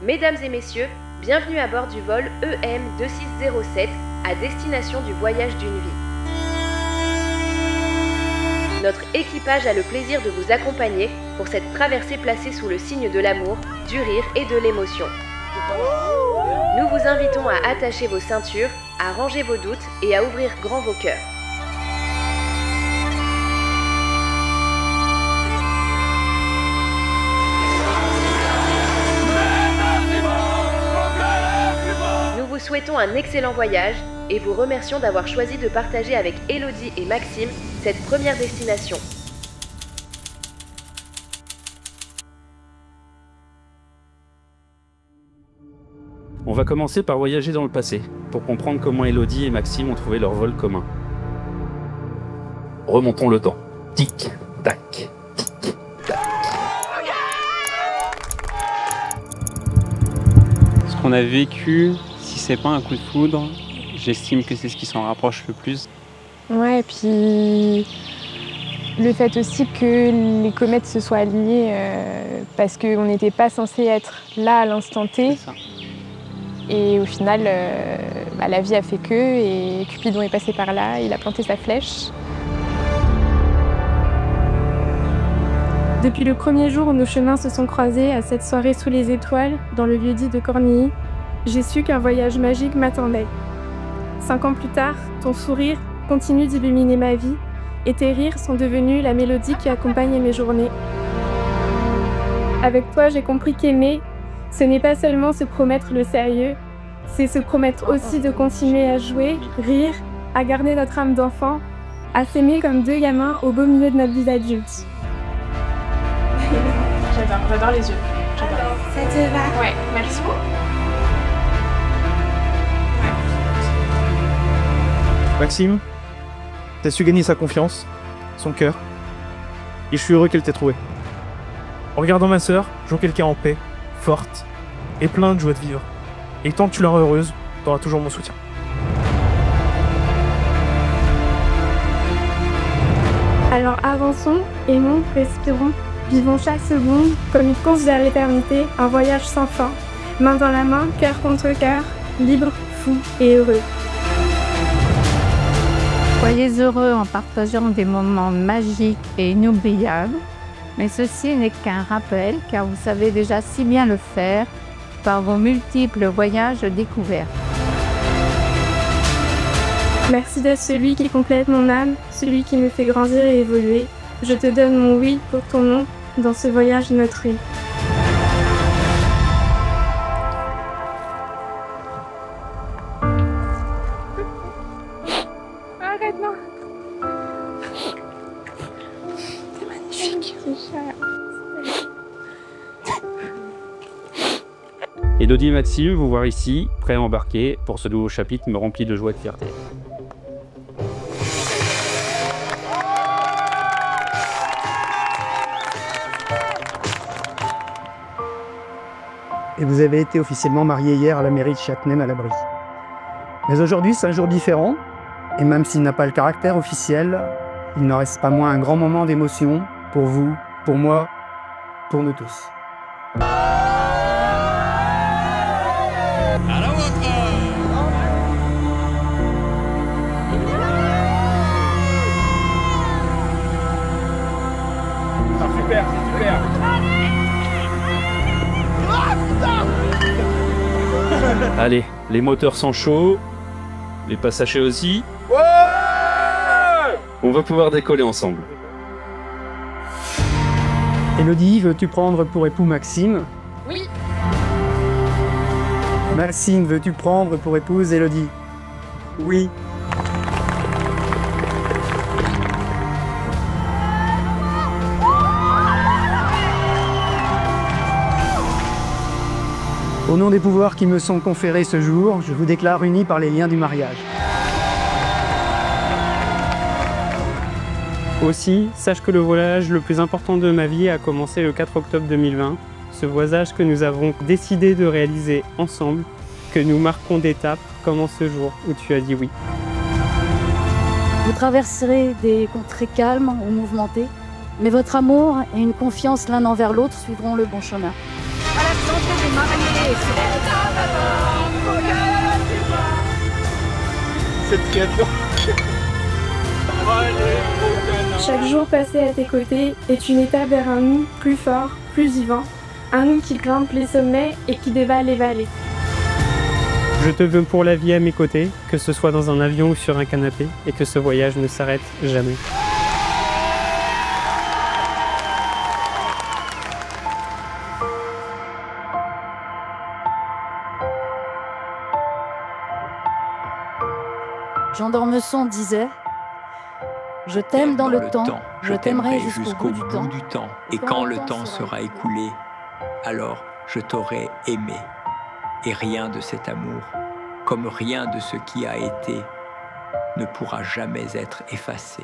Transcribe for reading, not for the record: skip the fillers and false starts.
Mesdames et messieurs, bienvenue à bord du vol EM2607 à destination du voyage d'une vie. Notre équipage a le plaisir de vous accompagner pour cette traversée placée sous le signe de l'amour, du rire et de l'émotion. Nous vous invitons à attacher vos ceintures, à ranger vos doutes et à ouvrir grand vos cœurs. Nous vous souhaitons un excellent voyage et vous remercions d'avoir choisi de partager avec Élodie et Maxime cette première destination. On va commencer par voyager dans le passé, pour comprendre comment Élodie et Maxime ont trouvé leur vol commun. Remontons le temps. Tic, tac, tic, tac. Ce qu'on a vécu, si c'est pas un coup de foudre, j'estime que c'est ce qui s'en rapproche le plus. Ouais, et puis le fait aussi que les comètes se soient alignées parce qu'on n'était pas censé être là à l'instant T. Et au final, la vie a fait que, et Cupidon est passé par là, il a planté sa flèche. Depuis le premier jour où nos chemins se sont croisés à cette soirée sous les étoiles, dans le lieu-dit de Cornilly, j'ai su qu'un voyage magique m'attendait. 5 ans plus tard, ton sourire continue d'illuminer ma vie, et tes rires sont devenus la mélodie qui accompagne mes journées. Avec toi, j'ai compris qu'aimer, ce n'est pas seulement se promettre le sérieux, c'est se promettre aussi de continuer à jouer, rire, à garder notre âme d'enfant, à s'aimer comme 2 gamins au beau milieu de notre vie d'adulte. J'adore les yeux. Alors, ça te va? Ouais, merci beaucoup. Maxime, t'as su gagner sa confiance, son cœur, et je suis heureux qu'elle t'ait trouvé. En regardant ma sœur, je vois quelqu'un en paix, forte et plein de joie de vivre. Et tant que tu la rends heureuse, t'auras toujours mon soutien. Alors avançons, aimons, respirons, vivons chaque seconde comme une course vers l'éternité, un voyage sans fin, main dans la main, cœur contre cœur, libre, fou et heureux. Soyez heureux en partageant des moments magiques et inoubliables, mais ceci n'est qu'un rappel car vous savez déjà si bien le faire par vos multiples voyages découverts. Merci d'être celui qui complète mon âme, celui qui me fait grandir et évoluer. Je te donne mon oui pour ton nom dans ce voyage de notre vie. Arrête-moi. C'est magnifique. Élodie et Maxime, vous voir ici, prêts à embarquer pour ce nouveau chapitre me remplit de joie et de fierté. Et vous avez été officiellement mariés hier à la mairie de Châtenay à la Brie. Mais aujourd'hui, c'est un jour différent, et même s'il n'a pas le caractère officiel, il n'en reste pas moins un grand moment d'émotion pour vous, pour moi, pour nous tous. Super, super. Allez, les moteurs sont chauds, les passagers aussi. Ouais! On va pouvoir décoller ensemble. Élodie, veux-tu prendre pour époux Maxime? Oui. Maxime, veux-tu prendre pour épouse Élodie? Oui. Au nom des pouvoirs qui me sont conférés ce jour, je vous déclare unis par les liens du mariage. Aussi, sache que le voyage le plus important de ma vie a commencé le 4 octobre 2020. Ce voyage que nous avons décidé de réaliser ensemble, que nous marquons d'étapes comme en ce jour où tu as dit oui. Vous traverserez des contrées calmes ou mouvementées, mais votre amour et une confiance l'un envers l'autre suivront le bon chemin. Allez, la santé des mariés. C'est très bien. Chaque jour passé à tes côtés est une étape vers un nous plus fort, plus vivant. Un nous qui grimpe les sommets et qui dévale les vallées. Je te veux pour la vie à mes côtés, que ce soit dans un avion ou sur un canapé, et que ce voyage ne s'arrête jamais. Jean d'Ormesson disait « Je t'aime dans le temps, je t'aimerai jusqu'au bout du temps. Et quand le temps sera écoulé, alors je t'aurai aimé. Et rien de cet amour, comme rien de ce qui a été, ne pourra jamais être effacé. »